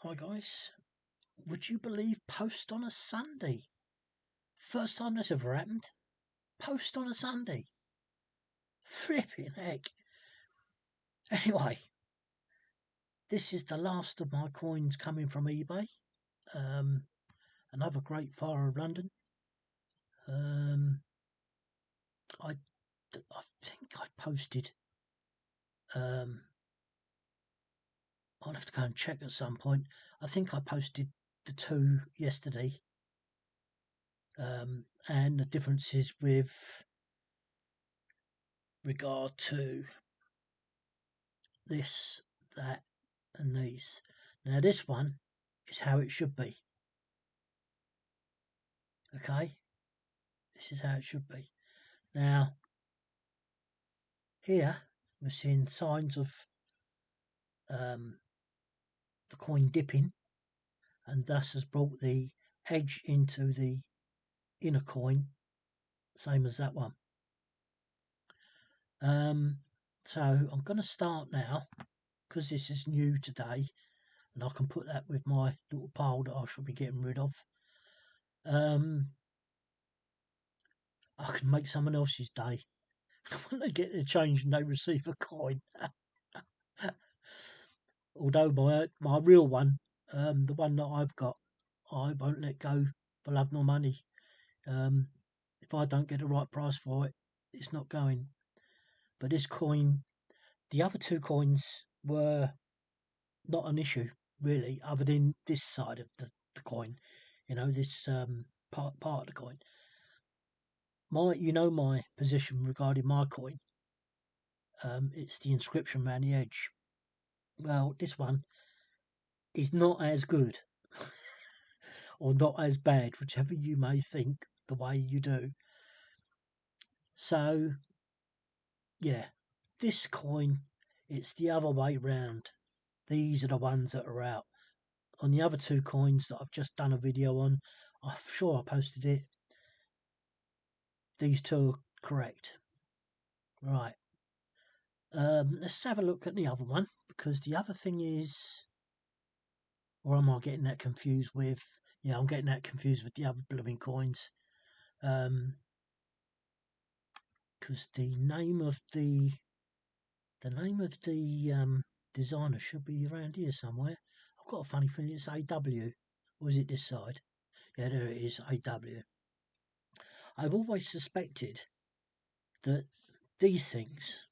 Hi guys, would you believe post on a Sunday? First time that's ever happened. Post on a Sunday. Flipping heck. Anyway, this is the last of my coins coming from eBay. Another great fire of London. I think I posted. I'll have to go and check at some point. I think I posted the two yesterday. And the differences with regard to this, that, and these. Now this one is how it should be. Okay, this is how it should be. Now here we're seeing signs of the coin dipping, and thus has brought the edge into the inner coin, same as that one. So I'm going to start now because this is new today, and I can put that with my little pile that I shall be getting rid of. I can make someone else's day when they get their change and they receive a coin. Although my real one, the one that I've got, I won't let go for love nor money. If I don't get the right price for it, it's not going. But this coin, the other two coins were not an issue really, other than this side of the coin. You know, this part of the coin. My position regarding my coin. It's the inscription around the edge. Well, this one is not as good or not as bad, whichever you may think, the way you do. So, yeah, this coin, it's the other way round. These are the ones that are out. On the other two coins that I've just done a video on, I'm sure I posted it. These two are correct. Right. Let's have a look at the other one, because the other thing is, or am I getting that confused with? Yeah, I'm getting that confused with the other blooming coins. Because the name of the designer should be around here somewhere. I've got a funny feeling it's AW. Or is it this side? Yeah, there it is, AW. I've always suspected that these things,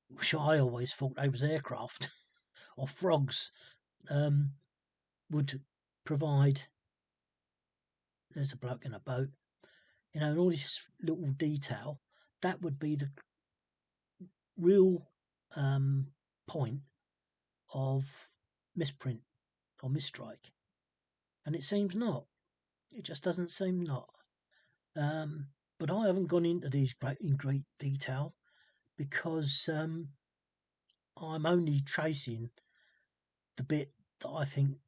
which I always thought they was aircraft or frogs, would provide. There's a bloke in a boat, you know, and all this little detail. That would be the real point of misprint or misstrike, and it seems not. It just doesn't seem not. But I haven't gone into these in great detail because I'm only tracing the bit that I think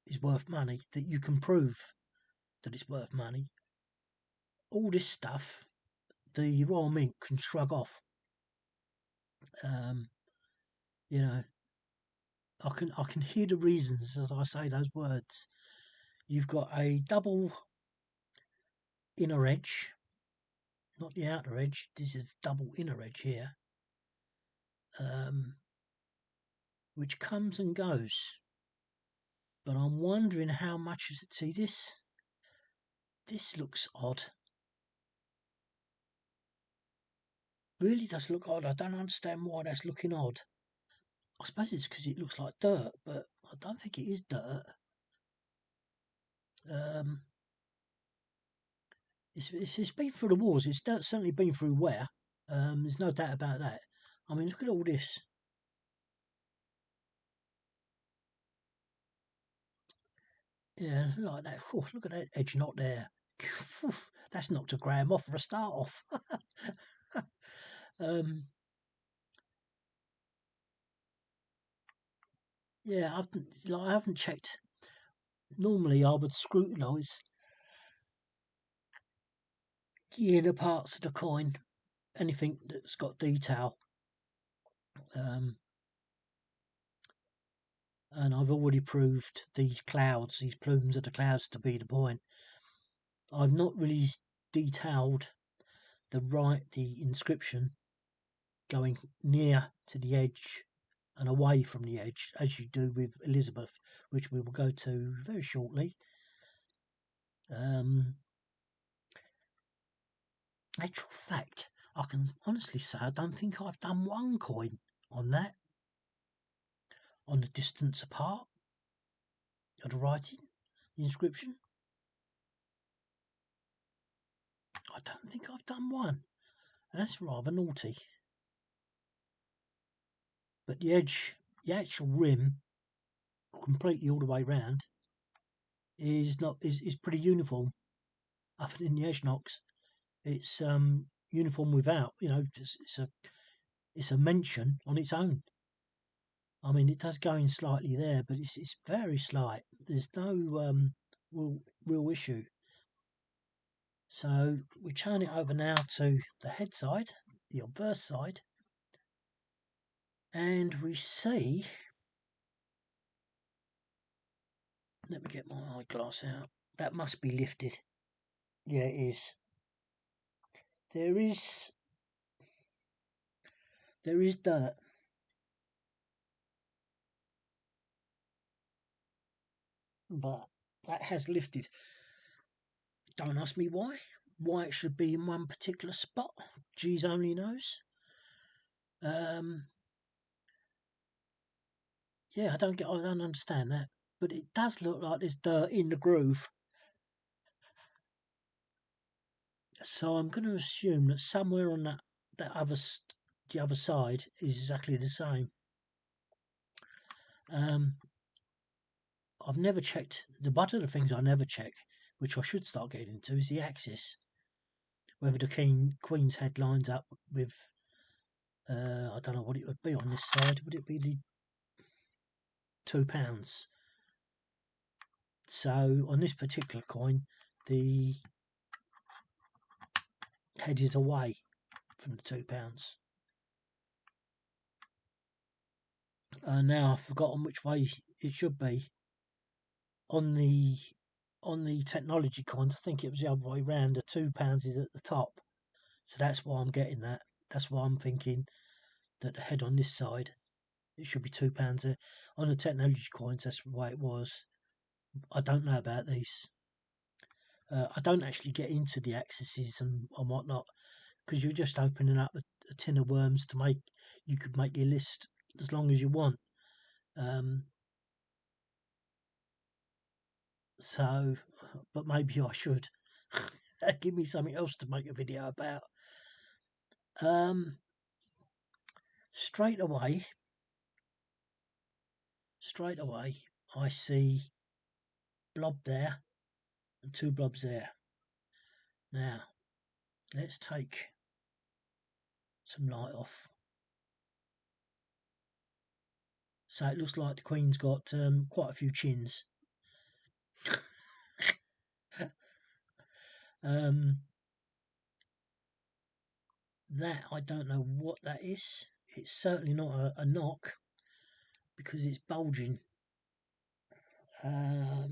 is worth money, that you can prove that it's worth money. All this stuff, the Royal Mint can shrug off. You know, I can hear the reasons as I say those words. You've got a double inner edge, not the outer edge. This is double inner edge here, which comes and goes. But I'm wondering how much is it. See this? This looks odd. Really does look odd. I don't understand why that's looking odd. I suppose it's because it looks like dirt, but I don't think it is dirt. It's been through the wars. It's certainly been through wear. There's no doubt about that. I mean, look at all this. Yeah, like that. Look at that edge knot there. That's knocked a gram off for a start off. Yeah, I haven't checked. Normally, I would scrutinise the inner parts of the coin, anything that's got detail. and I've already proved these clouds, these plumes of the clouds, to be the point. I've not really detailed the inscription going near to the edge and away from the edge, as you do with Elizabeth, which we will go to very shortly. Actual fact, I can honestly say I don't think I've done one coin on that, on the distance apart of the writing, the inscription. I don't think I've done one, and that's rather naughty. But the edge, the actual rim, completely all the way round, is pretty uniform. Other than the edge knocks, it's uniform without. It's a mention on its own. I mean, it does go in slightly there, but it's very slight. There's no real issue. So we turn it over now to the head side, the obverse side, and we see. Let me get my eyeglass out. That must be lifted. Yeah, it is. There is dirt. But that has lifted. Don't ask me why. Why it should be in one particular spot, Geez only knows. Yeah, I don't understand that. But it does look like there's dirt in the groove. So I'm going to assume that somewhere on the other side is exactly the same. I've never checked. One of the things I never check, which I should start getting into, is the axis. Whether the Queen's head lines up with, I don't know what it would be on this side. Would it be the £2? So on this particular coin, the head is away from the £2. Now I've forgotten which way it should be. On the technology coins, I think it was the other way round. The £2 is at the top, so that's why I'm getting that. That's why I'm thinking that the head on this side, it should be £2 there. On the technology coins, that's the way it was. I don't know about these. I don't actually get into the axes and whatnot, because you're just opening up a tin of worms to make. You could make your list as long as you want. So, but maybe I should. Give me something else to make a video about. Straight away, I see blob there and two blobs there. Now, let's take some light off. So it looks like the Queen's got quite a few chins. That, I don't know what that is. It's certainly not a knock, because it's bulging. Yeah,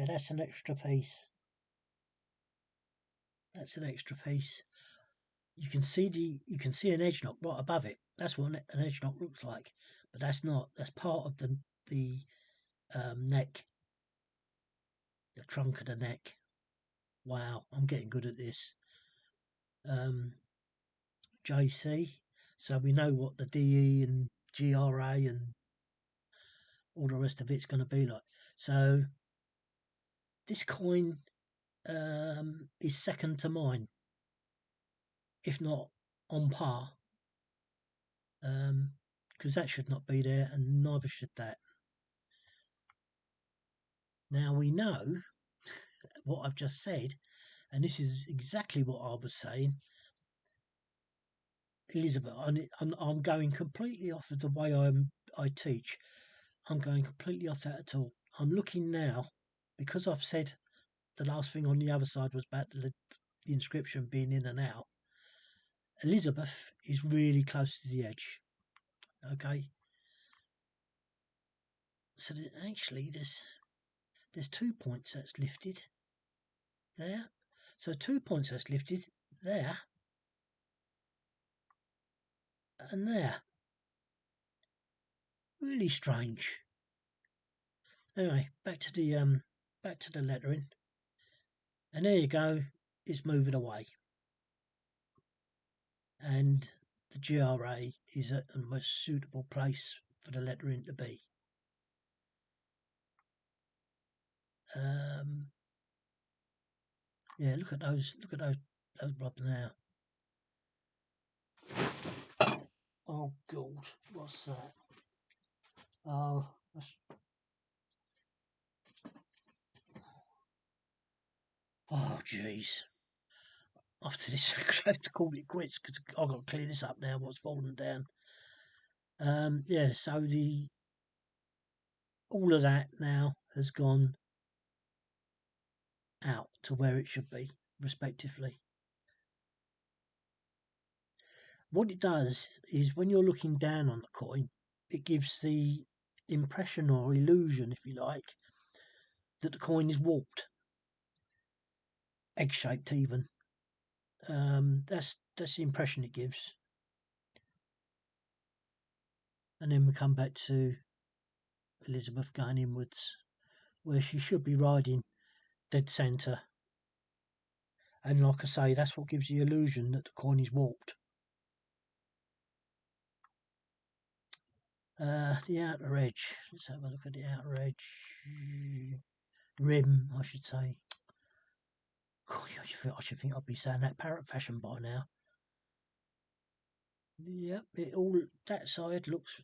that's an extra piece. That's an extra piece. You can see an edge knock right above it. That's what an edge knock looks like, but that's not. That's part of the neck, the trunk of the neck. Wow, I'm getting good at this. JC, so we know what the DE and GRA and all the rest of it's going to be like. So this coin is second to mine, if not on par, because that should not be there, and neither should that. Now we know what I've just said, and this is exactly what I was saying. Elizabeth, I'm going completely off of the way I teach. I'm going completely off that at all. I'm looking now, because I've said the last thing on the other side was about the inscription being in and out. Elizabeth is really close to the edge. Okay, So actually there's 2 points that's lifted there. So 2 points that's lifted there and there. Really strange. Anyway, back to the lettering. And there you go, it's moving away. And the GRA is at the most suitable place for the lettering to be. Yeah, look at those blobs now. Oh God, what's that? Oh, jeez. After this, I have to call it quits because I've got to clear this up now. What's fallen down? Yeah. So all of that now has gone out to where it should be, respectively. What it does is when you're looking down on the coin, it gives the impression or illusion, if you like, that the coin is warped, egg-shaped even. That's the impression it gives. And then we come back to Elizabeth going inwards, where she should be riding dead centre. And like I say, that's what gives the illusion that the coin is warped. The outer edge. Let's have a look at the outer edge. Rim, I should say. God, I should think I'd be saying that parrot fashion by now. Yep, that side looks.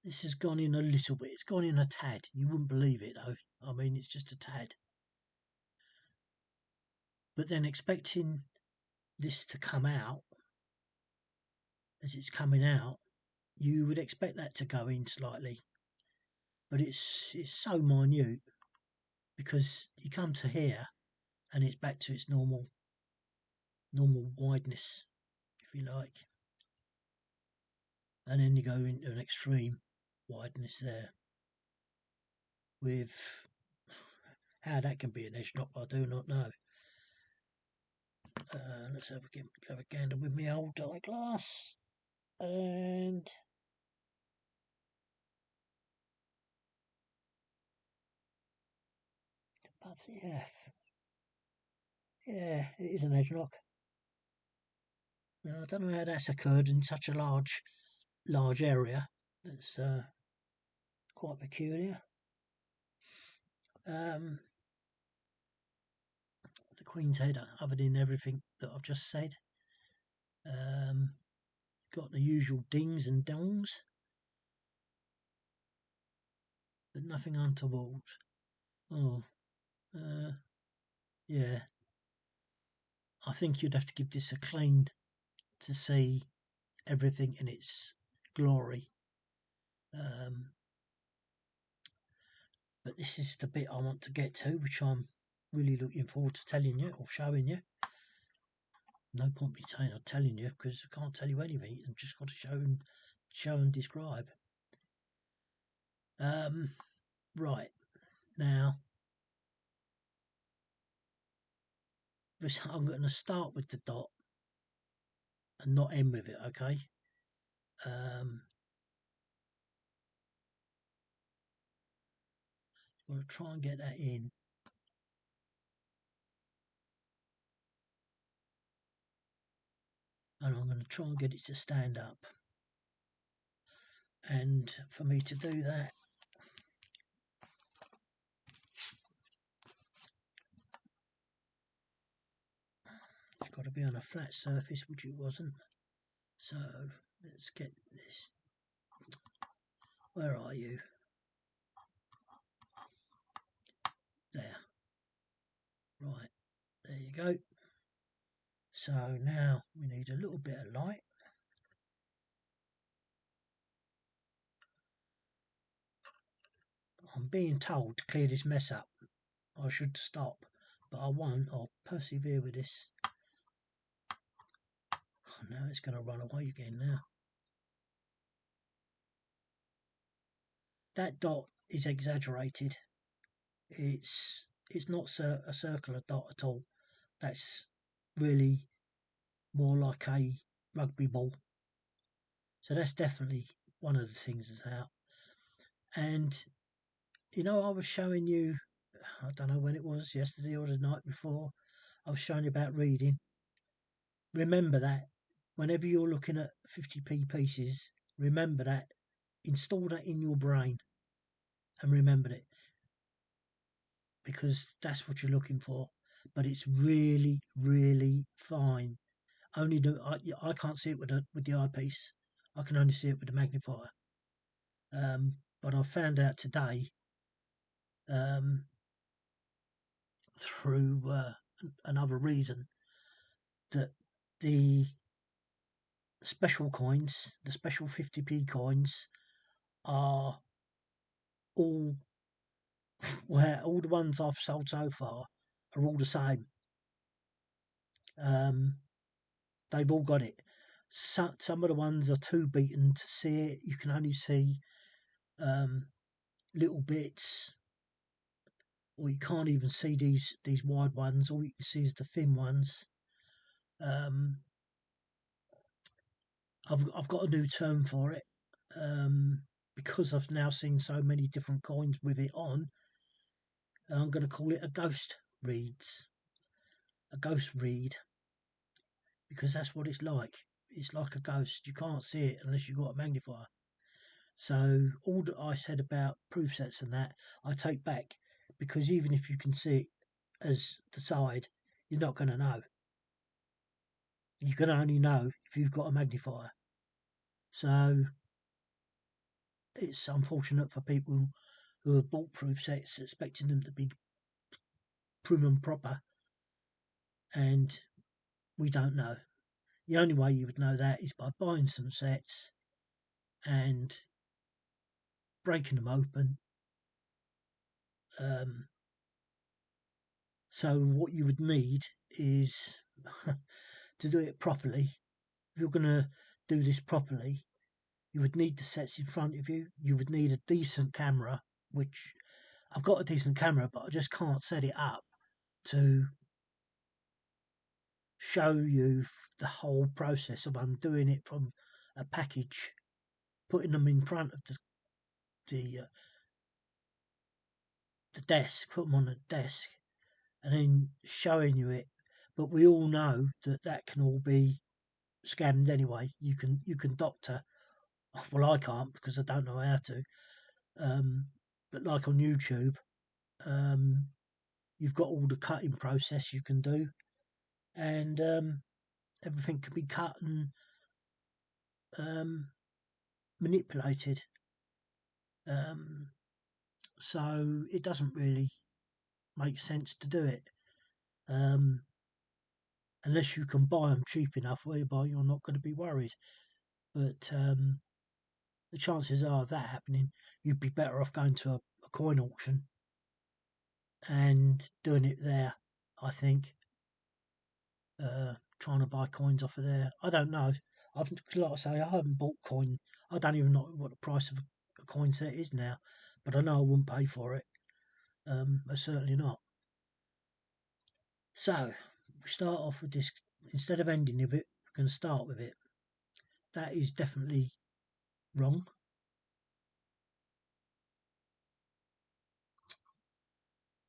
This has gone in a little bit. It's gone in a tad. You wouldn't believe it though. I mean, it's just a tad. But then expecting this to come out as it's coming out, you would expect that to go in slightly. But it's so minute because you come to here and it's back to its normal wideness, if you like. And then you go into an extreme wideness there. With how that can be an edge knot, I do not know. Let's have a gander with my old die glass. And above the F. Yeah, it is an edge lock. Now I don't know how that's occurred in such a large area. That's quite peculiar. The Queen's head, other than everything that I've just said, got the usual dings and dongs, but nothing untoward. Oh, yeah. I think you'd have to give this a clean to see everything in its glory. But this is the bit I want to get to, which I'm really looking forward to telling you or showing you. No point me telling you because I can't tell you anything. I've just got to show and describe. Right now, I'm going to start with the dot and not end with it. Okay. I'm going to try and get that in. And I'm going to try and get it to stand up. And for me to do that, it's got to be on a flat surface, which it wasn't. So let's get this. Where are you? There. Right, there you go. So now we need a little bit of light. I'm being told to clear this mess up. I should stop, but I won't. I'll persevere with this. Oh, now it's going to run away again now. that dot is exaggerated. It's not a circular dot at all. That's really more like a rugby ball. So that's definitely one of the things that's out. And you know, I was showing you, I don't know when it was, yesterday or the night before, I was showing you about reading. Remember that whenever you're looking at 50p pieces, remember that, install that in your brain and remember it, because that's what you're looking for. But it's really, really fine. Only I can't see it with the eyepiece. I can only see it with the magnifier. But I found out today um, through another reason that the special coins, the special 50p coins, are all where all the ones I've sold so far are all the same. They've all got it. Some of the ones are too beaten to see it. You can only see little bits, or you can't even see these wide ones. All you can see is the thin ones. I've got a new term for it, because I've now seen so many different coins with it on. I'm going to call it a ghost reads, a ghost read, because that's what it's like. It's like a ghost. You can't see it unless you've got a magnifier. So all that I said about proof sets and that, I take back, because even if you can see it as the side, you're not going to know. You can only know if you've got a magnifier. So it's unfortunate for people who have bought proof sets expecting them to be prim and proper, and we don't know. The only way you would know that is by buying some sets and breaking them open. So what you would need is to do it properly. If you're going to do this properly, you would need the sets in front of you. You would need a decent camera, which I've got a decent camera, but I just can't set it up to show you the whole process of undoing it from a package, putting them in front of the desk, put them on the desk, and then showing you it. But we all know that can all be scammed anyway. You can doctor. Well, I can't because I don't know how to. But like on YouTube, you've got all the cutting process you can do, and everything can be cut and manipulated. So it doesn't really make sense to do it, unless you can buy them cheap enough whereby you're not going to be worried. But the chances are of that happening, you'd be better off going to a coin auction and doing it there, I think. Trying to buy coins off of there. I don't know. Like I say, I haven't bought coin. I don't even know what the price of a coin set is now, but I know I wouldn't pay for it. Certainly not. So we start off with this. Instead of ending with it, we're going to start with it. That is definitely wrong.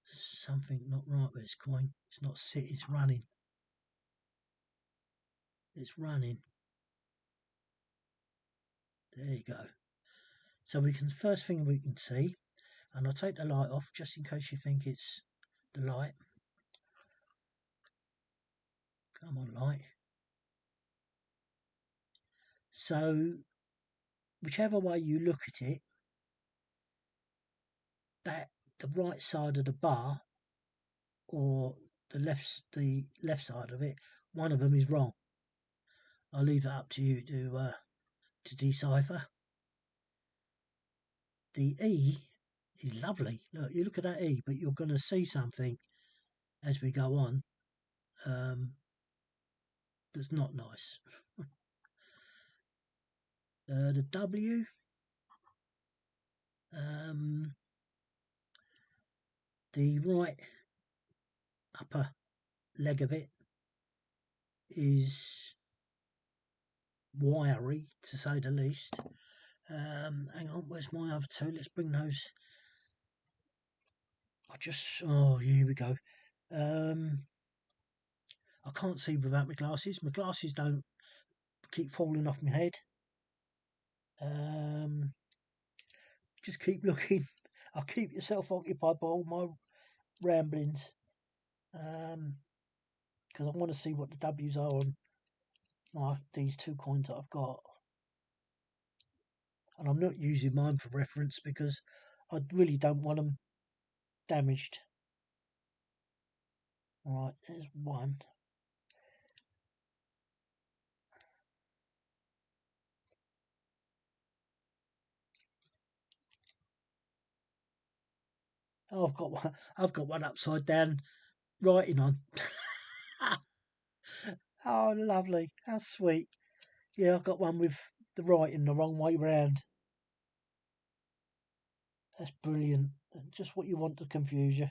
Something not right with this coin. It's not sitting. It's running. It's running. There you go. So we can, first thing we can see, and I'll take the light off just in case you think it's the light. Come on, light. So whichever way you look at it, that the right side of the bar or the left side of it, one of them is wrong. I'll leave it up to you to decipher. The E is lovely. Look, you look at that E, but you're going to see something as we go on that's not nice. The W, the right upper leg of it is wiry, to say the least. Hang on, where's my other two? Let's bring those. Oh, here we go. I can't see without my glasses. My glasses don't keep falling off my head. Just keep looking. I'll keep yourself occupied by all my ramblings. Because I want to see what the W's are on these two coins that I've got. And I'm not using mine for reference because I really don't want them damaged. Alright, there's one. Oh, I've got one upside down writing on. Oh, lovely. How sweet. Yeah, I've got one with the writing the wrong way round. That's brilliant. Just what you want to confuse you.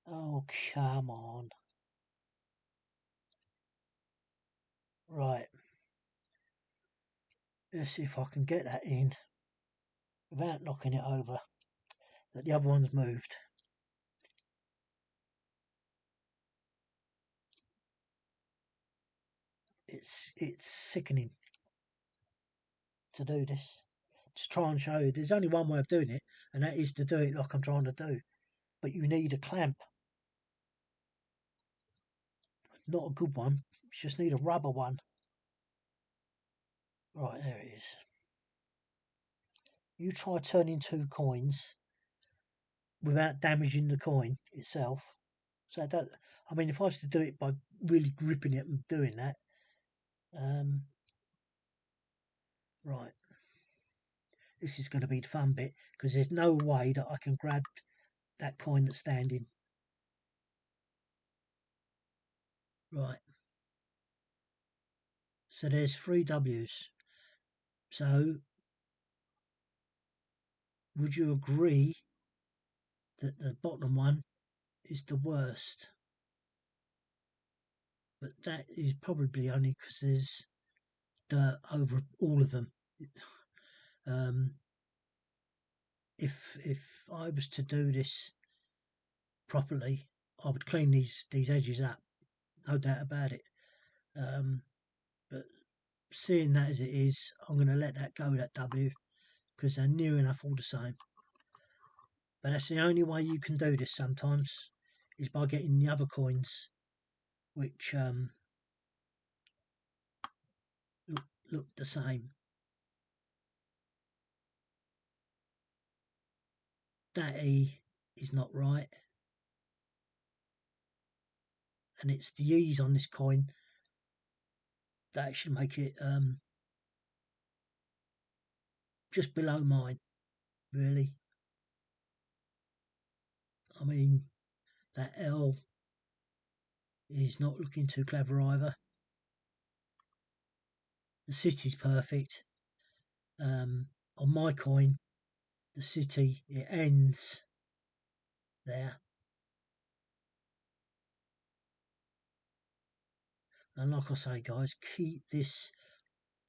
Oh, come on. Right. Let's see if I can get that in without knocking it over. That the other one's moved. It's sickening to do this. To try and show you. There's only one way of doing it, and that is to do it like I'm trying to do. But you need a clamp. Not a good one. You just need a rubber one. Right, there it is. You try turning two coins without damaging the coin itself. So that, I mean, if I was to do it by really gripping it and doing that, right, this is going to be the fun bit because there's no way that I can grab that coin that's standing. Right. So there's 3 W's. So would you agree that the bottom one is the worst? But that is probably only because there's dirt over all of them. If I was to do this properly, I would clean these edges up, no doubt about it. But seeing that as it is, I'm going to let that go, that W, because they're near enough all the same. But that's the only way you can do this sometimes, is by getting the other coins, which look the same. That E is not right, and it's the E's on this coin that should make it just below mine, really. I mean, that L is not looking too clever either. The city's perfect. On my coin, the city, it ends there. And like I say, guys, keep this.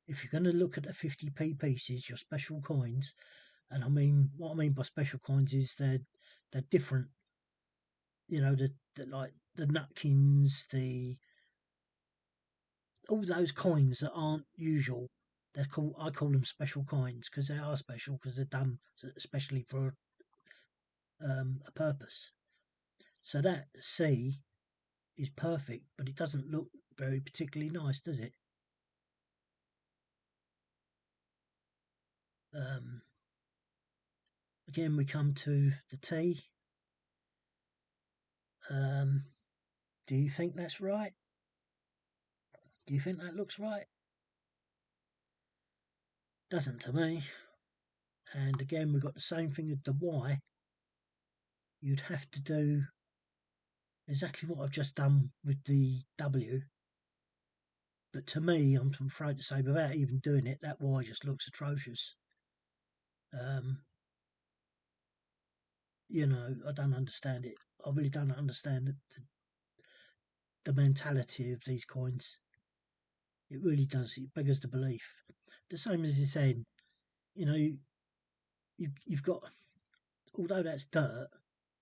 If you're going to look at the 50p pieces, your special coins, and I mean, what I mean by special coins is they're different. You know, the like the nutkins, all those coins that aren't usual. I call them special coins because they are special because they're done especially for a purpose. So that C is perfect, but it doesn't look very particularly nice, does it? Again, we come to the T. Do you think that's right? Do you think that looks right? Doesn't to me. And again, we've got the same thing with the Y. You'd have to do exactly what I've just done with the W, But to me, I'm afraid to say, without even doing it, that Y just looks atrocious. You know, I don't understand it. I really don't understand the mentality of these coins. It really does. It beggars the belief. The same as this N. You know, you've got, although that's dirt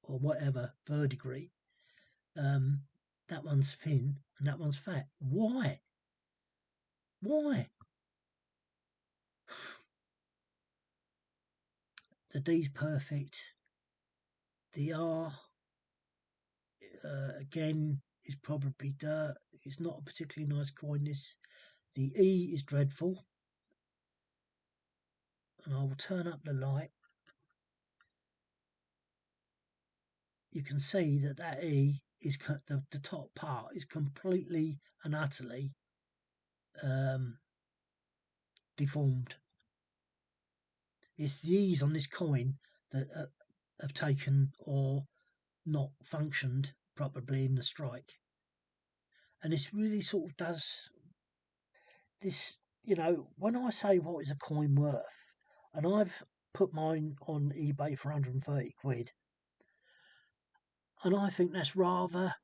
or whatever verdigris, that one's thin and that one's fat. Why? Why? The D's perfect. The R, again, is probably dirt. It's not a particularly nice coin, this. The E is dreadful. And I will turn up the light. You can see that that E is the top part is completely and utterly deformed. It's the E's on this coin that have taken or not functioned properly in the strike. And this really sort of does this, you know, when I say what is a coin worth, and I've put mine on eBay for 130 quid, and I think that's rather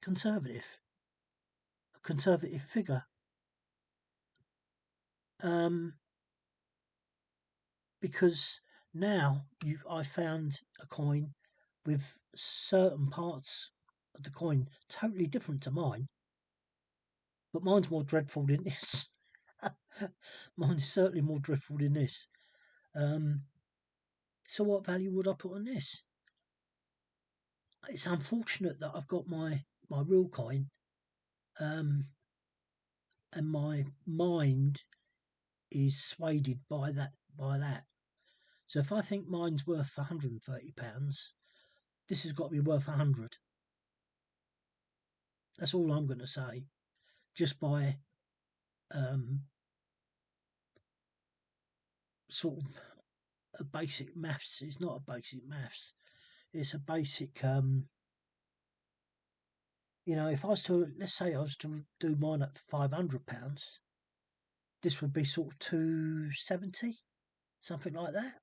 conservative, a conservative figure. Because now I found a coin with certain parts of the coin totally different to mine, but mine's more dreadful than this. Mine is certainly more dreadful than this. So what value would I put on this? It's unfortunate that I've got my real coin, and my mind is swayed by that. So if I think mine's worth £130, this has got to be worth 100. That's all I'm going to say. Just by sort of a basic maths. It's not a basic maths. It's a basic, you know, if I was to, let's say I was to do mine at £500, this would be sort of 270, something like that.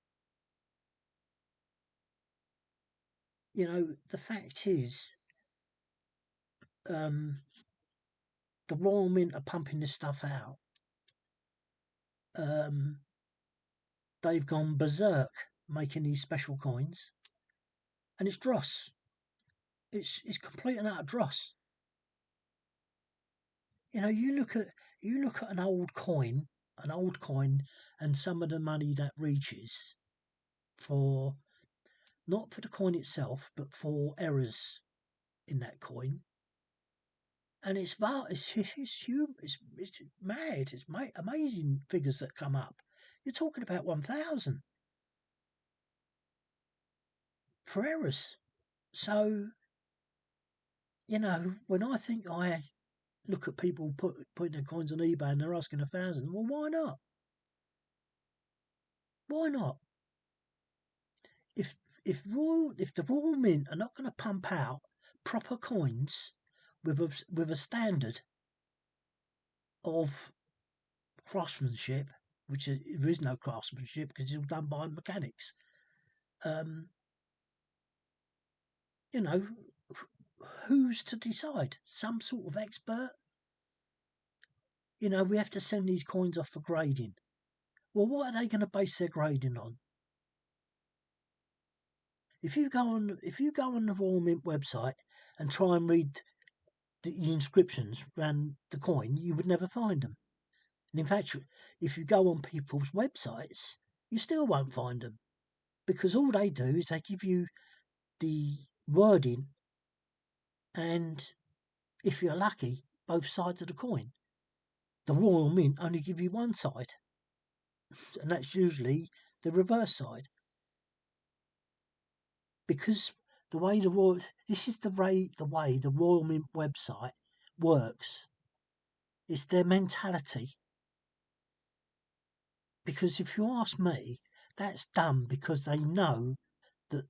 You know, the fact is, the Royal Mint are pumping this stuff out. They've gone berserk making these special coins, and it's dross. It's complete and utter dross. You know, you look at an old coin, and some of the money that reaches for, not for the coin itself, but for errors in that coin. And it's mad. It's amazing figures that come up. You're talking about 1,000 for errors. So, you know, when I think I look at people putting their coins on eBay and they're asking 1,000, well, why not? Why not? If the Royal Mint are not going to pump out proper coins with a standard of craftsmanship, which there is no craftsmanship because it's all done by mechanics. You know, who's to decide? Some sort of expert? You know, we have to send these coins off for grading. Well, what are they going to base their grading on? If you go on the Royal Mint website and try and read the inscriptions around the coin, you would never find them. And in fact, if you go on people's websites, you still won't find them, because all they do is they give you the wording and, if you're lucky, both sides of the coin. The Royal Mint only give you one side, and that's usually the reverse side. Because the way the Royal Mint website works. It's their mentality. Because if you ask me, that's done because they know that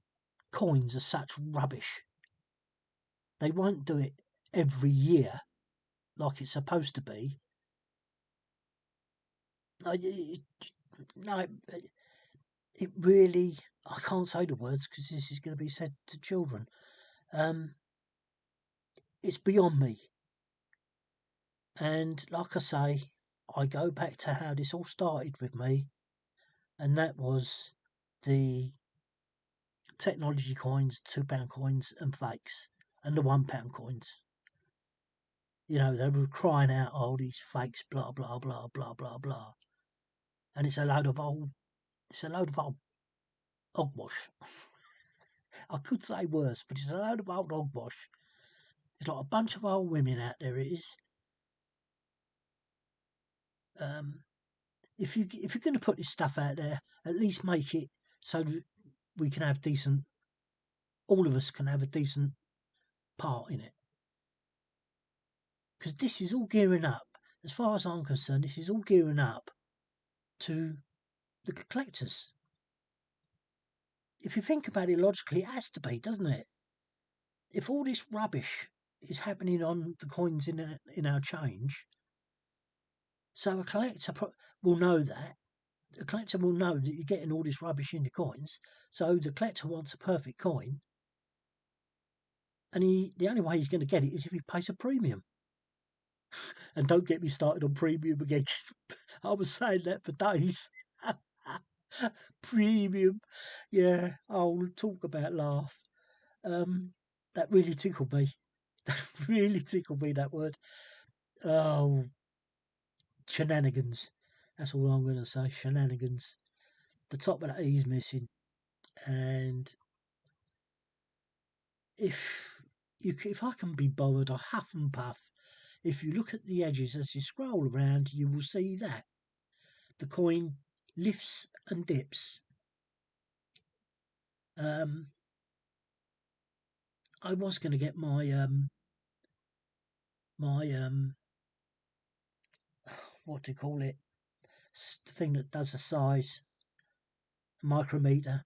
coins are such rubbish. They won't do it every year like it's supposed to be. No, it really, I can't say the words because this is going to be said to children. It's beyond me. And like I say, I go back to how this all started with me, and that was the technology coins, £2 coins, and fakes, and the £1 coins. You know, they were crying out, "Oh, these fakes, blah blah blah blah blah blah," and it's a load of old hogwash. I could say worse, but it's a load of old hogwash. It's like a bunch of old women out there. It is. If you're going to put this stuff out there, at least make it so that we can have decent. All of us can have a decent part in it, because this is all gearing up. As far as I'm concerned, this is all gearing up to the collectors. If you think about it logically, it has to be, doesn't it? If all this rubbish is happening on the coins in our change, so a collector will know that. The collector will know that you're getting all this rubbish in the coins, so the collector wants a perfect coin, and the only way he's going to get it is if he pays a premium. And don't get me started on premium again. I was saying that for days. Premium, yeah. I'll talk about laugh. That really tickled me. That really tickled me, that word. Oh, shenanigans. That's all I'm going to say. Shenanigans. The top of that E is missing, and if I can be bothered, I huff and puff. If you look at the edges as you scroll around, you will see that the coin lifts and dips. I was going to get my what do you call it? Thing that does the size, micrometer.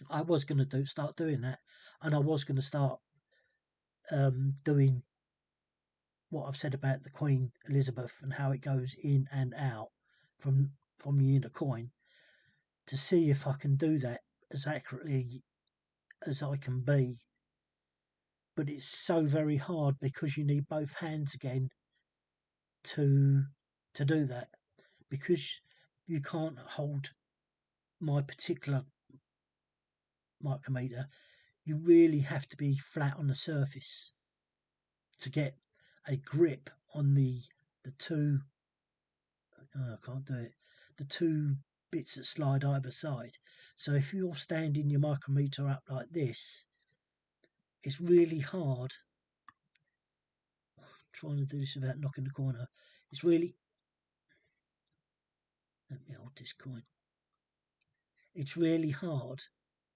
I was going to start doing that, and I was going to start doing what I've said about the Queen Elizabeth and how it goes in and out from the inner coin, to see if I can do that as accurately as I can be. But it's so very hard because you need both hands again to do that, because you can't hold my particular micrometer. You really have to be flat on the surface to get a grip on the two. I can't do it. The two bits that slide either side. So if you're standing your micrometer up like this, it's really hard. I'm trying to do this without knocking the corner. It's really. Let me hold this coin. It's really hard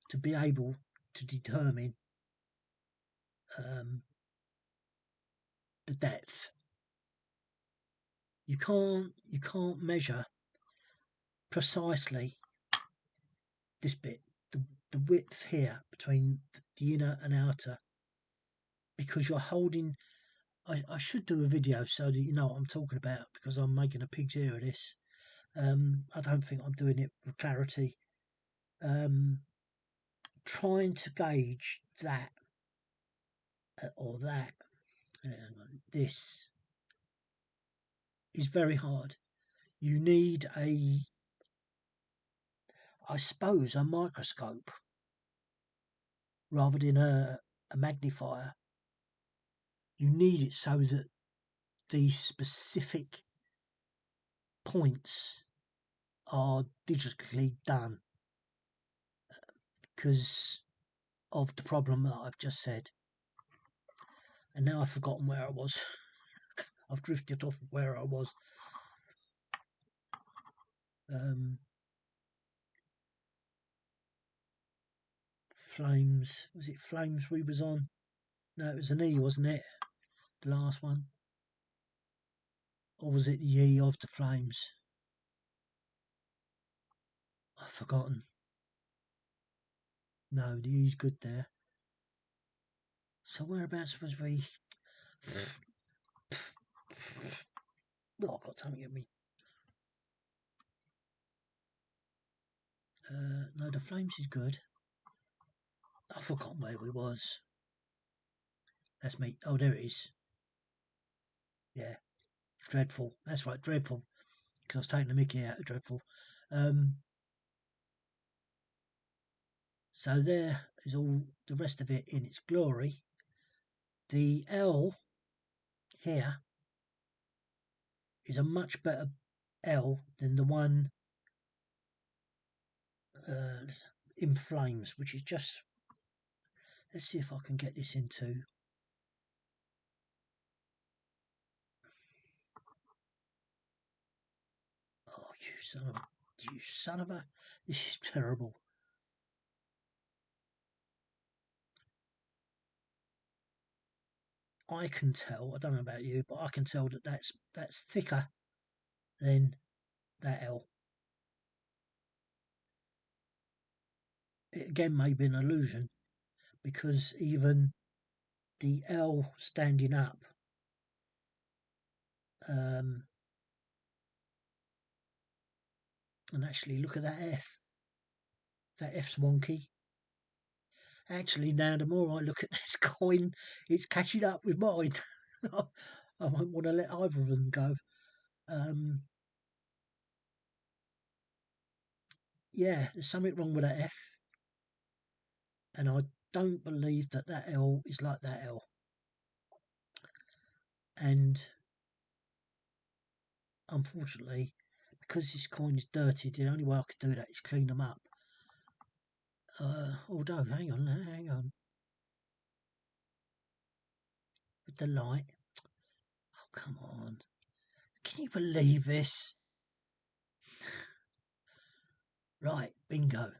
to be able to determine the depth. You can't measure precisely this bit, the width here between the inner and outer, because you're holding. I should do a video so that you know what I'm talking about, because I'm making a pig's ear of this. I don't think I'm doing it with clarity. Trying to gauge that or that, this is very hard. You need I suppose, a microscope rather than a magnifier. You need it so that the specific points are digitally done, because of the problem that I've just said. And now I've forgotten where I was. I've drifted off where I was. Flames. Was it Flames we was on? No, it was an E, wasn't it? The last one. Or was it the E of the Flames? I've forgotten. No, the E's good there. So whereabouts was we? Oh, I've got something at me. No, the flames is good. I forgot where we was. That's me. Oh, there it is. Yeah, dreadful. That's right, dreadful. Because I was taking the mickey out of dreadful. So there is all the rest of it in its glory. The L here is a much better L than the one in flames, which is just. Let's see if I can get this into. Oh, you son of a. This is terrible. I can tell. I don't know about you, but I can tell that that's thicker than that L. It again may be an illusion because even the L standing up and actually look at that F. That F's wonky. Actually, now the more I look at this coin, it's catching up with mine. I won't want to let either of them go. Yeah, there's something wrong with that F, and I don't believe that L is like that L. And unfortunately, because this coin is dirty, the only way I could do that is clean them up. Although, hang on. With the light. Oh, come on. Can you believe this? Right, bingo.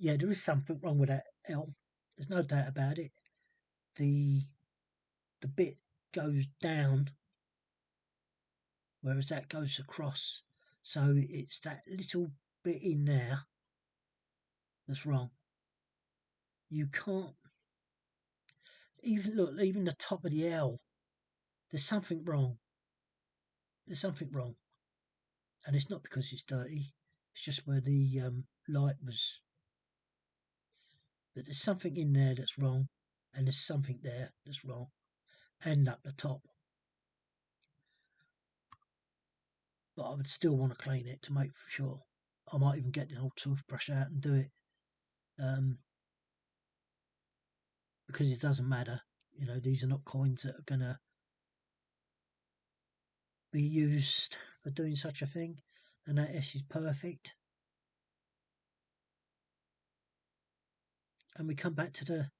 Yeah, there is something wrong with that L. There's no doubt about it. The bit goes down, whereas that goes across. So it's that little bit in there that's wrong. You can't even look. Even the top of the L, there's something wrong. There's something wrong, and it's not because it's dirty. It's just where the light was. But there's something in there that's wrong, and there's something there that's wrong, and up the top. But I would still want to clean it to make sure. I might even get the old toothbrush out and do it, because it doesn't matter. You know, these are not coins that are going to be used for doing such a thing, and that S is perfect. And we come back to the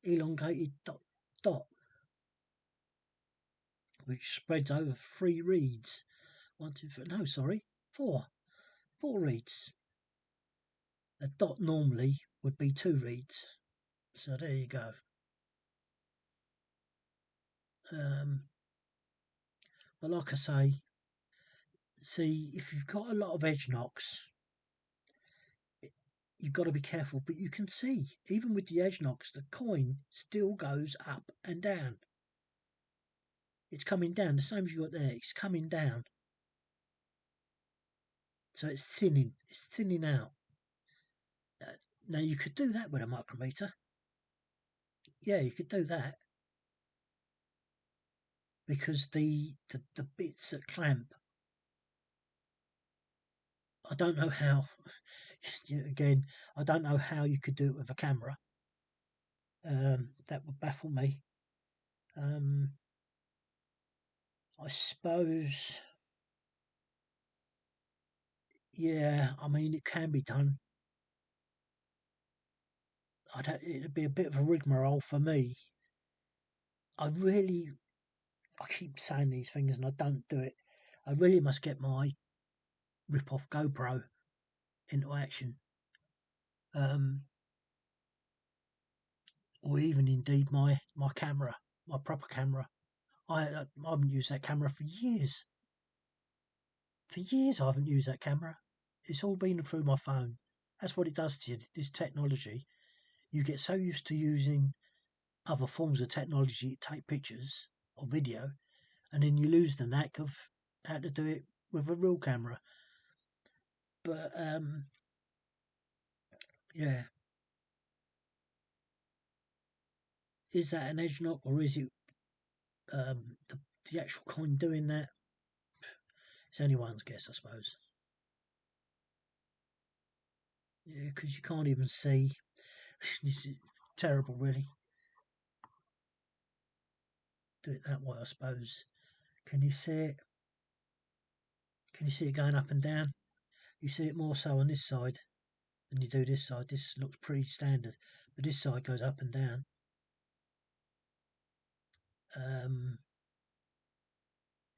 elongated dot, which spreads over 3 reeds. 1, 2, 3, no, sorry, 4 reeds. A dot normally would be 2 reeds, so there you go. But like I say, see, if you've got a lot of edge knocks, you've got to be careful. But you can see, even with the edge knocks, the coin still goes up and down. It's coming down, the same as you got there. It's coming down, so it's thinning out. Now you could do that with a micrometer. Yeah, you could do that, because the bits that clamp, I don't know how. Again, I don't know how you could do it with a camera. That would baffle me. I suppose, yeah, I mean, it can be done. It'd be a bit of a rigmarole for me. I keep saying these things and I don't do it. I really must get my rip-off GoPro into action. Or even indeed my camera, my proper camera. I haven't used that camera for years. For years I haven't used that camera. It's all been through my phone. That's what it does to you, this technology. You get so used to using other forms of technology to take pictures or video, and then you lose the knack of how to do it with a real camera. But yeah, is that an edge knock, or is it the actual coin doing that? It's anyone's guess, I suppose. Yeah, because you can't even see. This is terrible, really. Do it that way, I suppose. Can you see it? Can you see it going up and down? You see it more so on this side than you do this side. This looks pretty standard, but this side goes up and down.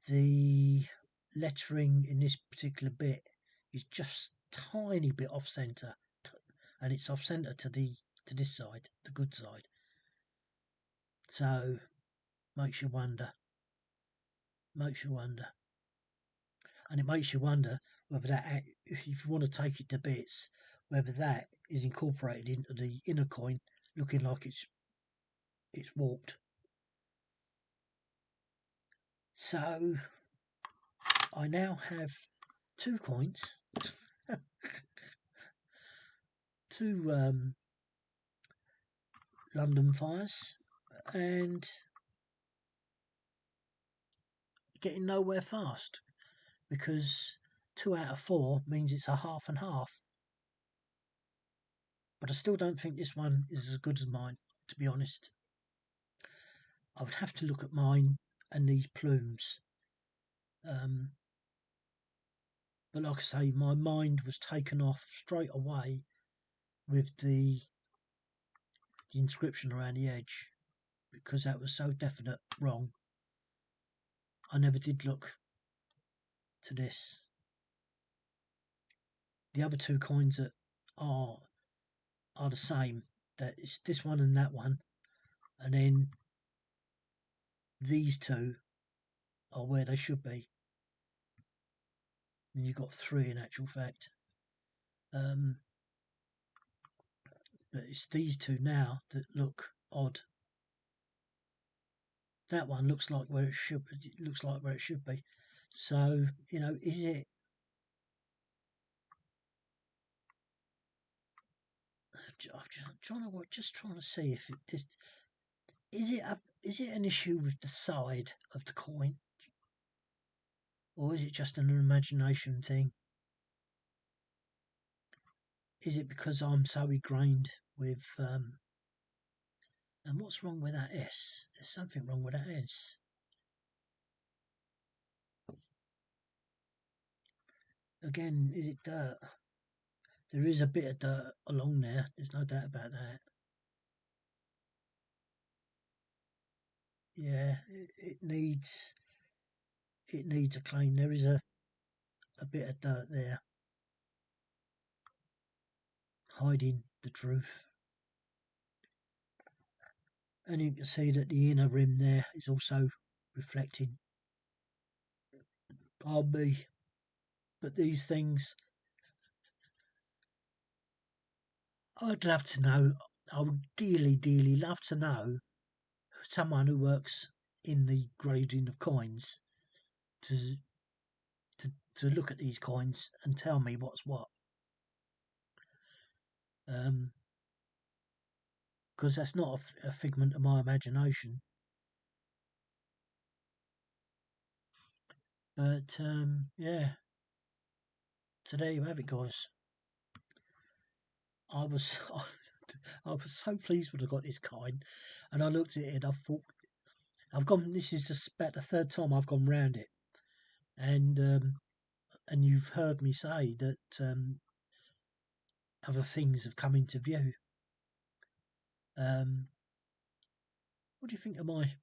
The lettering in this particular bit is just tiny bit off centre, and it's off centre to this side, the good side. So makes you wonder. And it makes you wonder whether that, if you want to take it to bits, whether that is incorporated into the inner coin, looking like it's warped. So I now have 2 coins, 2 London fires, and getting nowhere fast, because 2 out of 4 means it's a half and half. But I still don't think this one is as good as mine, to be honest. I would have to look at mine and these plumes. But like I say, my mind was taken off straight away with the inscription around the edge, because that was so definite wrong. I never did look to this. The other 2 coins that are the same. That it's this one and that one, and then these 2 are where they should be. And you've got 3 in actual fact. But it's these 2 now that look odd. That one looks like where it should. It looks like where it should be. So is it? I'm just trying to see if it just is it an issue with the side of the coin, or is it just an imagination thing? Is it because I'm so ingrained with and what's wrong with that S? There's something wrong with that S. Again, is it dirt? There is a bit of dirt along there. There's no doubt about that. Yeah, it needs a clean. There is a bit of dirt there, hiding the truth. And you can see that the inner rim there is also reflecting. Pardon me. But these things, I'd love to know. I would dearly, dearly love to know someone who works in the grading of coins to look at these coins and tell me what's what. Because that's not a figment of my imagination. But yeah. So there you have it, guys. I was so pleased when I got this coin, and I looked at it and I thought, this is just about the 3rd time I've gone round it, and you've heard me say that other things have come into view. What do you think of my,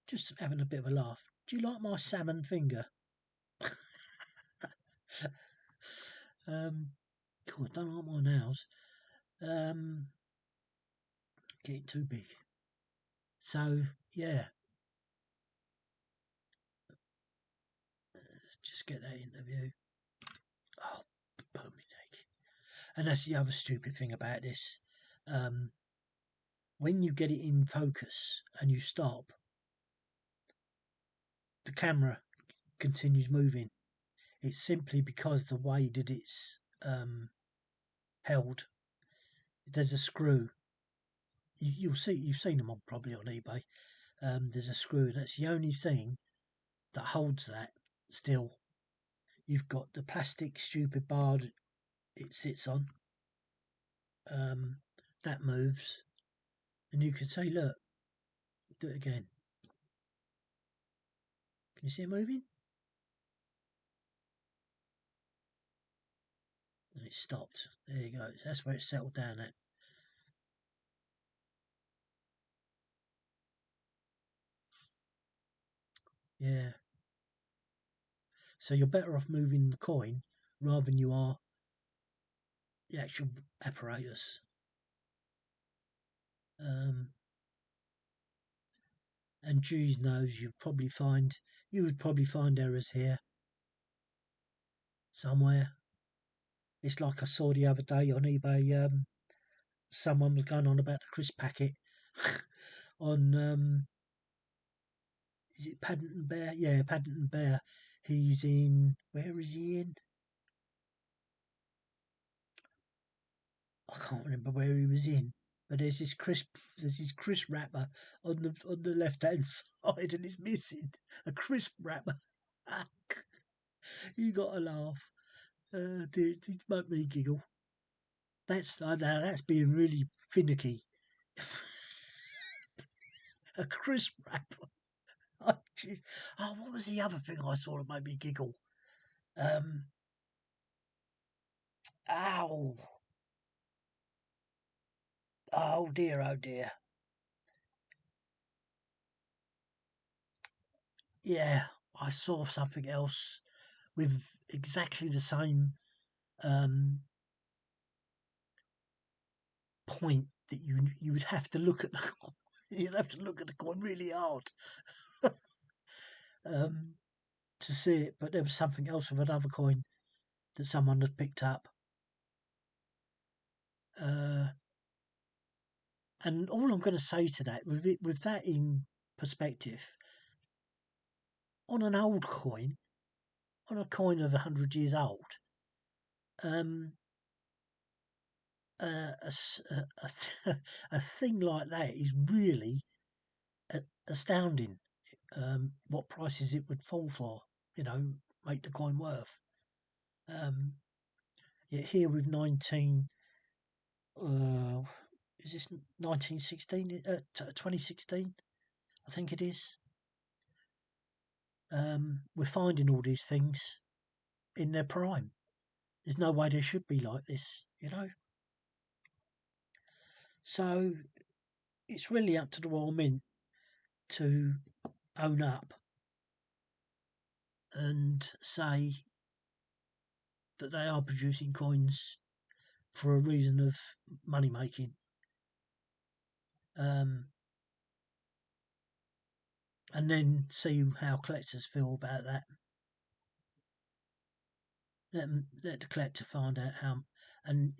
just having a bit of a laugh, do you like my salmon finger? God, I don't like my nails. Getting too big. So yeah, let's just get that interview. Oh, bone me neck. And that's the other stupid thing about this. When you get it in focus and you stop, the camera continues moving. It's simply because the way that it's held. There's a screw. You'll see. You've seen them on probably on eBay. There's a screw. That's the only thing that holds that still. You've got the plastic stupid bar that it sits on. That moves, and you could say, look, do it again. Can you see it moving? And it stopped. There you go. That's where it settled down at. Yeah. So you're better off moving the coin rather than you are the actual apparatus. And geez knows you would probably find errors here somewhere. It's like I saw the other day on eBay. Someone was going on about the crisp packet on is it Paddington Bear? Yeah, Paddington Bear. He's in. Where is he in? I can't remember where he was in. But there's this crisp wrapper on the left hand side, and it's missing a crisp wrapper. You got to laugh. Dear, it made me giggle. That's being really finicky. A crisp wrapper. Oh, jeez. Oh, what was the other thing I saw that made me giggle? Ow. Oh dear, oh dear. Yeah, I saw something else with exactly the same point that you would have to look at the coin. You'd have to look at the coin really hard to see it. But there was something else with another coin that someone had picked up. And all I'm going to say to that, with that in perspective, on an old coin, on a coin of 100 years old, um, a thing like that is really astounding. What prices it would fall for, make the coin worth. Yet here with 1916? 2016, I think it is. We're finding all these things in their prime. There's no way they should be like this, So it's really up to the Royal Mint to own up and say that they are producing coins for a reason of money making. And then see how collectors feel about that. Let the collector find out how, and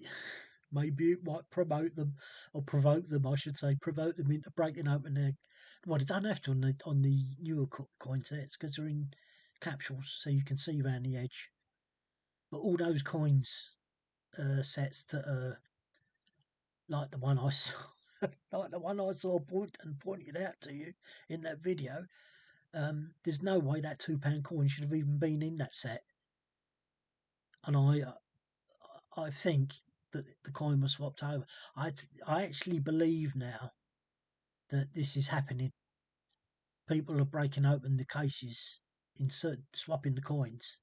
maybe it might promote them, or provoke them, I should say, provoke them into breaking open their. Well, they don't have to on the newer coin sets because they're in capsules, so you can see around the edge. But all those coins sets that are like the one I saw, pointed out to you in that video. There's no way that £2 coin should have even been in that set, and I think that the coin was swapped over. I actually believe now that this is happening. People are breaking open the cases, swapping the coins,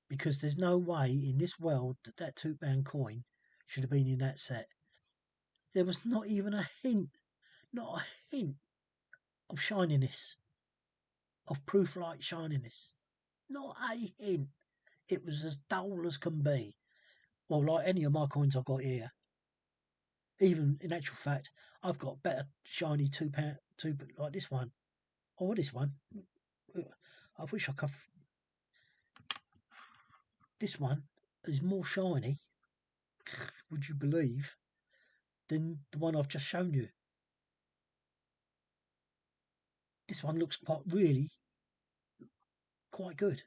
because there's no way in this world that £2 coin should have been in that set. There was not even a hint, not a hint of shininess, of proof-like shininess. Not a hint. It was as dull as can be. Well, like any of my coins I've got here. Even in actual fact, I've got better shiny £2 like this one, or this one. I wish I could. This one is more shiny, would you believe, than the one I've just shown you. This one looks quite really quite good.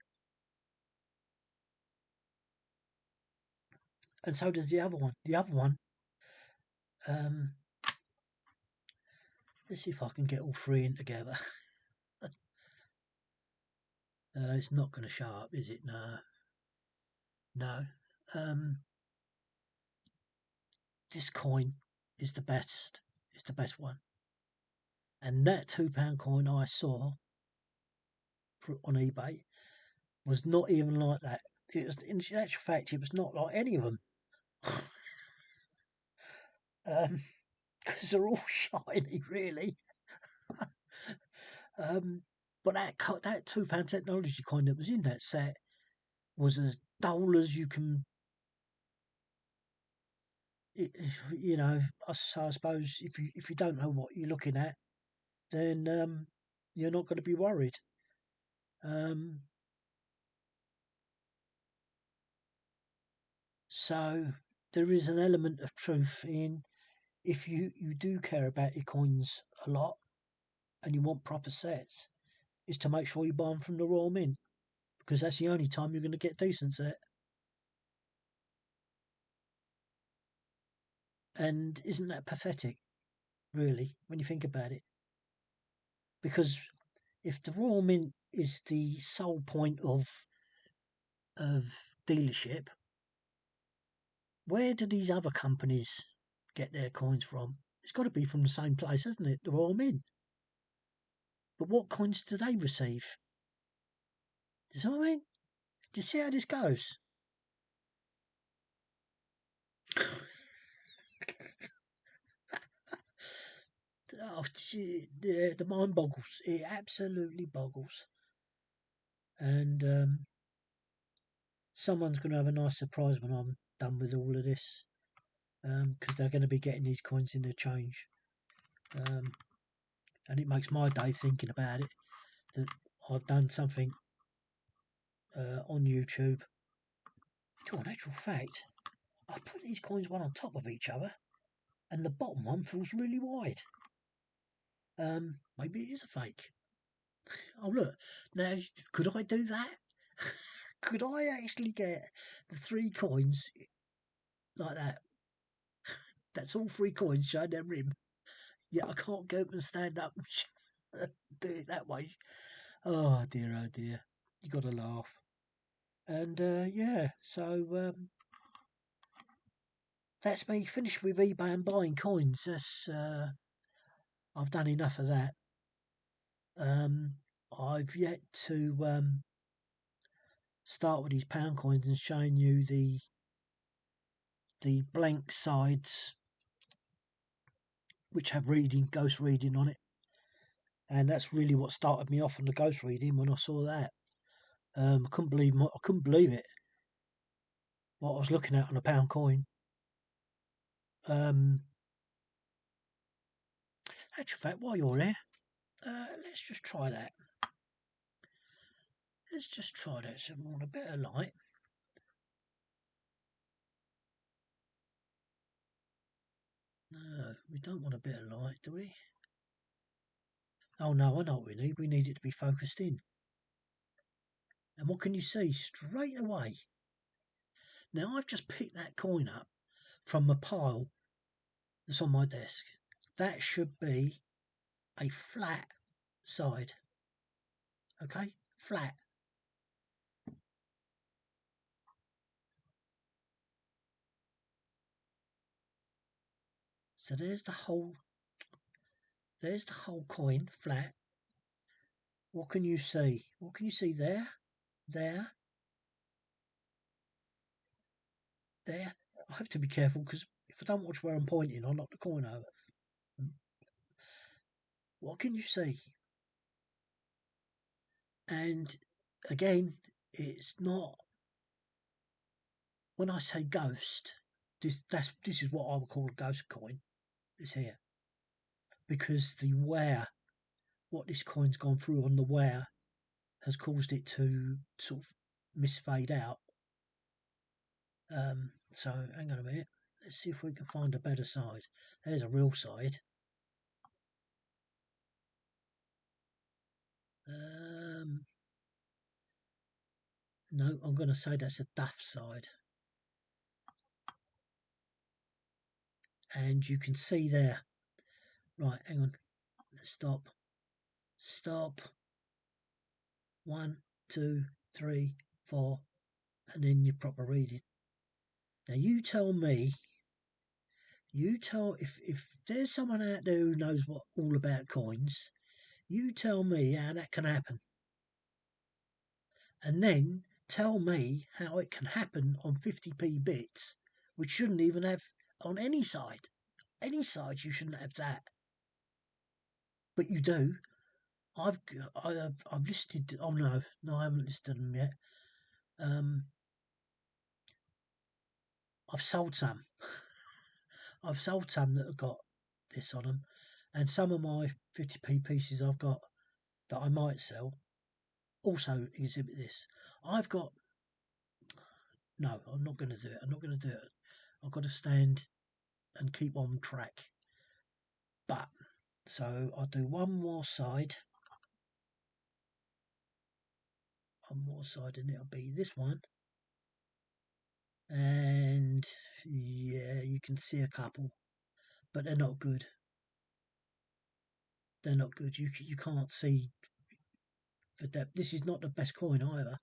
And so does the other one. The other one, let's see if I can get all three in together. It's not going to show up, is it? No. No. This coin is the best. It's the best one. And that £2 coin I saw on eBay was not even like that. It was, in actual fact, it was not like any of them. Because they're all shiny, really. But that £2 technology coin that was in that set was as dull as you can. You know, I suppose if you don't know what you're looking at, then you're not going to be worried. So there is an element of truth in, if you do care about your coins a lot and you want proper sets, is to make sure you buy them from the Royal Mint, because that's the only time you're going to get decent set. And isn't that pathetic, really, when you think about it? Because if the Royal Mint is the sole point of dealership, where do these other companies get their coins from? It's got to be from the same place, hasn't it? The Royal Mint. But what coins do they receive? Do you see what I mean? Do you see how this goes? Oh, gee, the mind boggles. It absolutely boggles. And someone's going to have a nice surprise when I'm done with all of this, because they're going to be getting these coins in their change. And it makes my day thinking about it, that I've done something on YouTube. Oh, in actual fact, I've put these coins one on top of each other, and the bottom one feels really wide. Maybe it is a fake. Oh, look. Now, could I do that? Could I actually get the 3 coins like that? That's all 3 coins showing their rim. Yeah, I can't go up and stand up and do it that way. Oh dear. You got to laugh. And yeah, so that's me finished with eBay and buying coins. That's I've done enough of that. I've yet to start with these pound coins and showing you the blank sides, which have ghost reading on it, and that's really what started me off on the ghost reading. When I saw that, I couldn't believe it. What I was looking at on a pound coin. Actual fact, while you're here, let's just try that. Let's just try that. So we want a bit of light. No, we don't want a bit of light, do we? Oh no, I know what we need. We need it to be focused in. And what can you see straight away? Now I've just picked that coin up from a pile that's on my desk. That should be a flat side. Okay, flat. So there's the whole coin flat. What can you see? What can you see there? There. There. I have to be careful, because if I don't watch where I'm pointing, I'll knock the coin over. What can you see? And again, it's not, when I say ghost, this is what I would call a ghost coin. This here, because the wear, what this coin's gone through on the wear, has caused it to sort of misfade out. So hang on a minute. Let's see if we can find a better side. There's a real side. No, I'm going to say that's a duff side. And you can see there. Right, hang on. Stop. Stop. 1, 2, 3, 4, and then your proper reading. Now you tell me. If there's someone out there who knows all about coins, you tell me how that can happen. And then tell me how it can happen on 50p bits, which shouldn't even have on any side. Any side you shouldn't have that. But you do. I've listed. Oh no, I haven't listed them yet. I've sold some. I've sold some that have got this on them, and some of my 50p pieces I've got that I might sell also exhibit this. I've got. No, I'm not going to do it. I'm not going to do it. I've got to stand and keep on track. But so I'll do one more side, and it'll be this one. And yeah, you can see a couple, but they're not good. They're not good. You can't see the depth. This is not the best coin either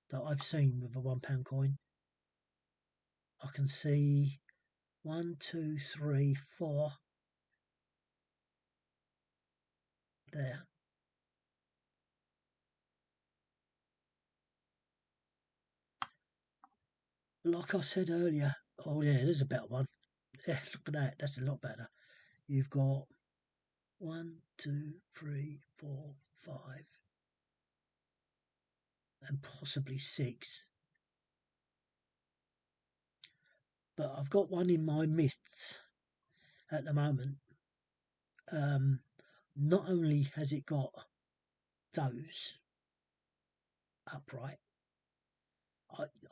that I've seen with a £1 coin. I can see 1, 2, 3, 4 there. Like I said earlier, oh yeah, there's a better one. Yeah, look at that. That's a lot better. You've got 1, 2, 3, 4, 5, and possibly 6. But I've got one in my midst at the moment. Not only has it got those upright,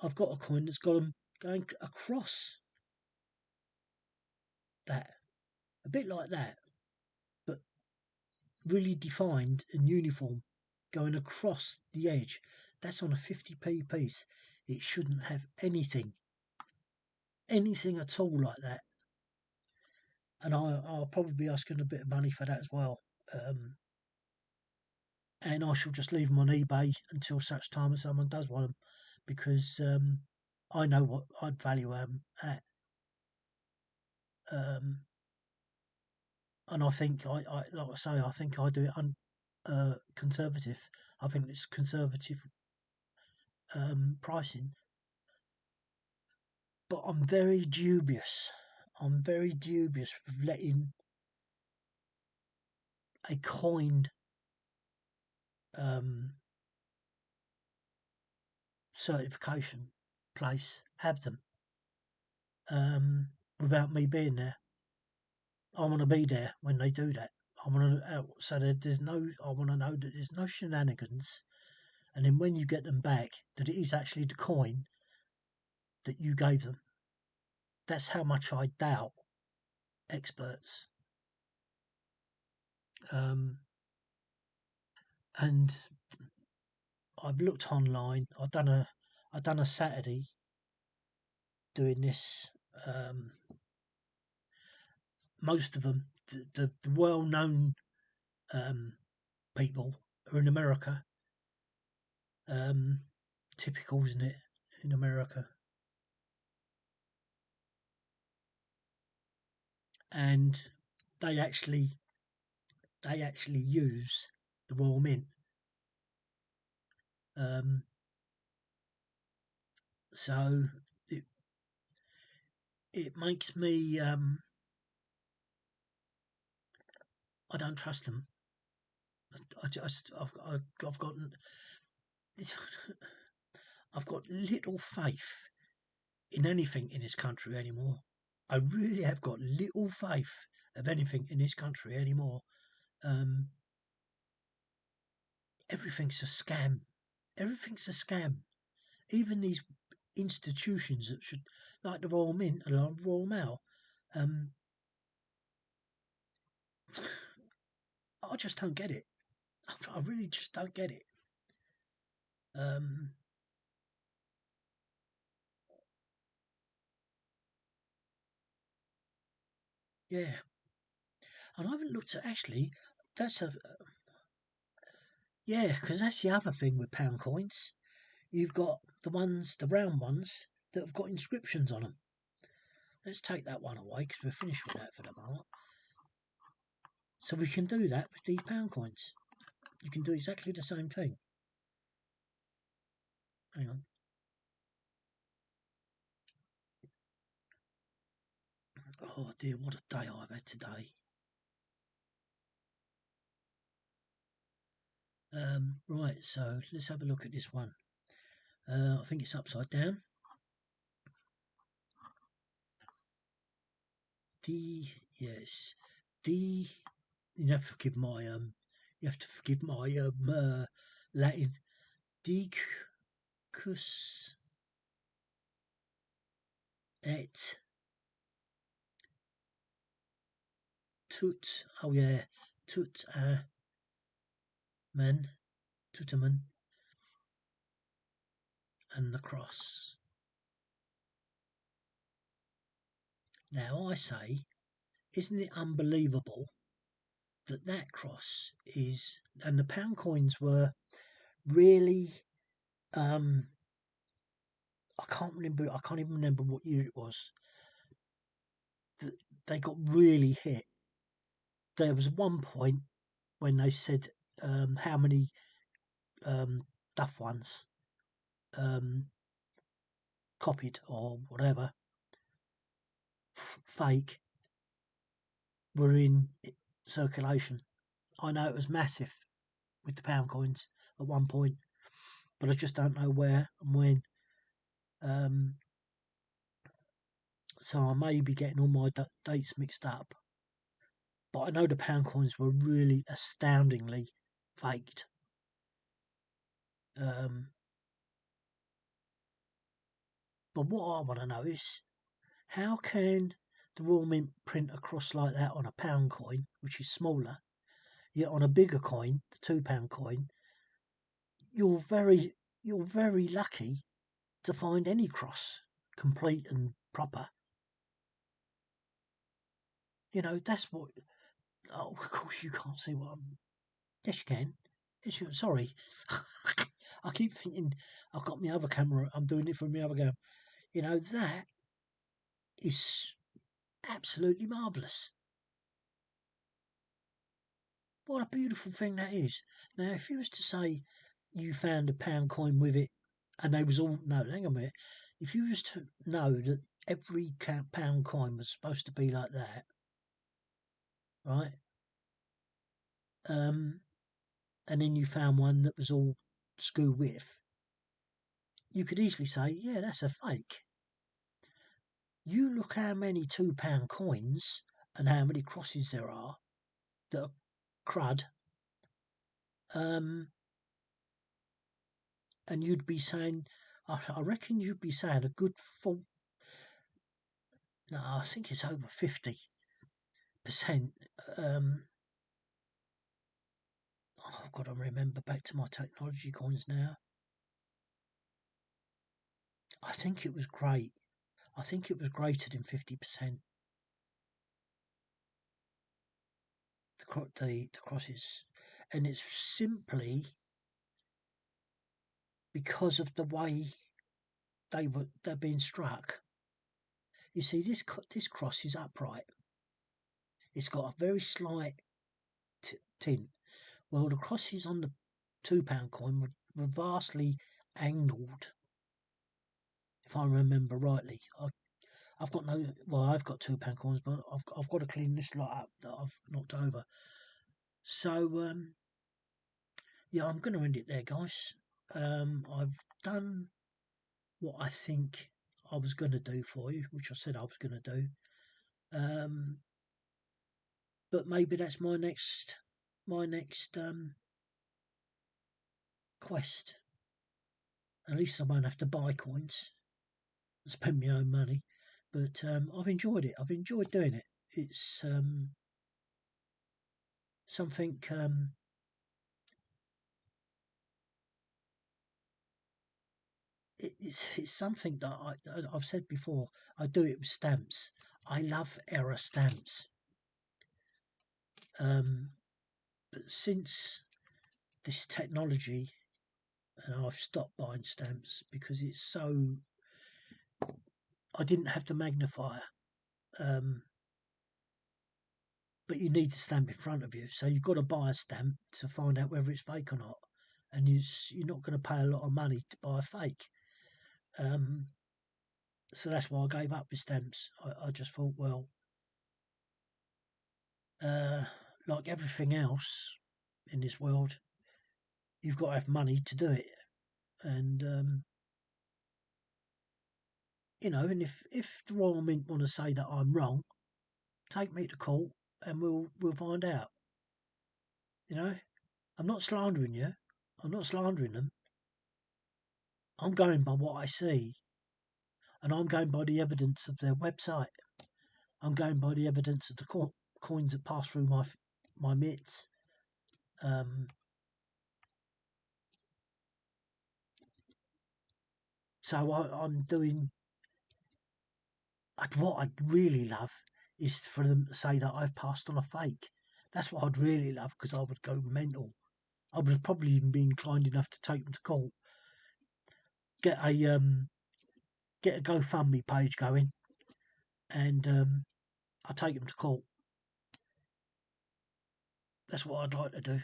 I've got a coin that's got them going across that, a bit like that, but really defined and uniform, going across the edge. That's on a 50p piece. It shouldn't have anything at all like that. And I'll probably be asking a bit of money for that as well. And I shall just leave them on eBay until such time as someone does want them, because I know what I'd value them at. And I think I like I say, I think I do it conservative. I think it's conservative pricing, but I'm very dubious. I'm very dubious with letting a coin certification place have them without me being there. I want to be there when they do that. I want to so that there's no. I want to know that there's no shenanigans, and then when you get them back, that it is actually the coin that you gave them. That's how much I doubt experts. And I've looked online. I've done a Saturday doing this. Most of them, the well-known people are in America. Typical, isn't it, in America? And they actually use the Royal Mint. So it makes me I don't trust them. I've got I've got little faith in anything in this country anymore. I really have got little faith of anything in this country anymore. Everything's a scam. Everything's a scam. Even these institutions that should, like the Royal Mint and the Royal Mail, I just don't get it. I really just don't get it. Yeah. And I haven't looked at, actually, that's a, yeah, because that's the other thing with pound coins. You've got the round ones, that have got inscriptions on them. Let's take that one away because we're finished with that for the moment. So we can do that with these pound coins. You can do exactly the same thing. Hang on. Oh dear, what a day I've had today. Right, so let's have a look at this one. I think it's upside down. Yes, D. You have to forgive my Latin. Decus et tut. Oh yeah, tut man, tutaman, and the cross. Now I say, isn't it unbelievable that cross is, and the pound coins were really, I can't even remember what year it was that they got really hit. There was one point when they said how many duff ones copied or whatever fake were in circulation. I know it was massive with the pound coins at one point, but I just don't know where and when. So I may be getting all my dates mixed up. But I know the pound coins were really astoundingly faked. But what I want to know is, how can the Royal Mint print a cross like that on a pound coin, which is smaller, yet on a bigger coin, the £2 coin, you're very lucky to find any cross complete and proper. You know, that's what. Oh, of course, you can't see what I'm. Yes, you can. Yes, you. Sorry, I keep thinking I've got my other camera. I'm doing it from my other camera. You know, that is absolutely marvellous. What a beautiful thing that is. Now, if you was to say you found a pound coin with it, and they was all, no, hang on a minute. If you was to know that every pound coin was supposed to be like that, right? And then you found one that was all skew width, you could easily say, yeah, that's a fake. You look how many £2 coins and how many crosses there are that are crud, and you'd be saying, I reckon you'd be saying a good full, no, I think it's over 50%. I've got to remember back to my technology coins now. I think it was great. I think it was greater than 50%. The crosses, and it's simply because of the way they're being struck. You see, this cross is upright. It's got a very slight tint. Well, the crosses on the £2 coin were vastly angled, if I remember rightly. I've got I've got £2 coins, but I've got to clean this lot up that I've knocked over. So yeah, I'm going to end it there, guys. I've done what I think I was going to do for you, which I said I was going to do. But maybe that's my next quest. At least I won't have to buy coins and spend my own money. But I've enjoyed it. I've enjoyed doing it. It's something. It's something that I've said before. I do it with stamps. I love error stamps. But since this technology, and I've stopped buying stamps because it's so. I didn't have the magnifier, but you need the stamp in front of you, so you've got to buy a stamp to find out whether it's fake or not, and you're not going to pay a lot of money to buy a fake. So that's why I gave up with stamps. I just thought, well, like everything else in this world, you've got to have money to do it, and and if the Royal Mint want to say that I'm wrong, take me to court and we'll find out. I'm not slandering you. I'm not slandering them. I'm going by what I see, and I'm going by the evidence of their website. I'm going by the evidence of the coins that pass through my mitts. So I'm doing. What I'd really love is for them to say that I've passed on a fake. That's what I'd really love, because I would go mental. I would have probably even be inclined enough to take them to court. Get a GoFundMe page going, and I'll take them to court. That's what I'd like to do.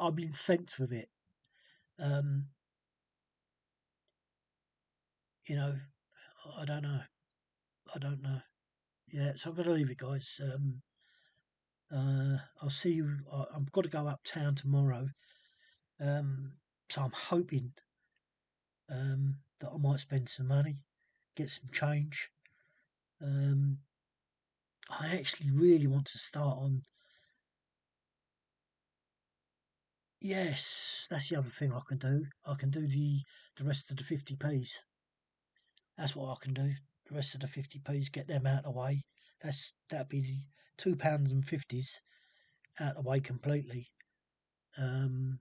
I'm incensed with it. I don't know. Yeah, so I'm going to leave it, guys. I'll see you. I've got to go uptown tomorrow. So I'm hoping that I might spend some money, get some change. I actually really want to start on. Yes, that's the other thing I can do. I can do the rest of the 50p's. That's what I can do. The rest of the 50p's, get them out of the way. That'd be the £2.50s out of the way completely. And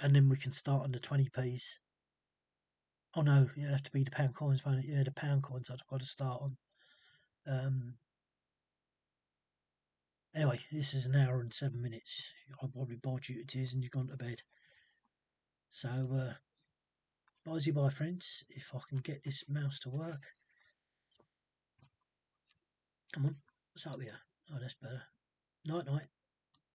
then we can start on the 20p's. Oh no, it'd have to be the pound coins, won't it? Yeah, the pound coins I've got to start on. Anyway, this is an hour and 7 minutes. I probably bored you to tears and you've gone to bed. So, bye friends, if I can get this mouse to work. Come on, what's up here? Oh, that's better. Night night.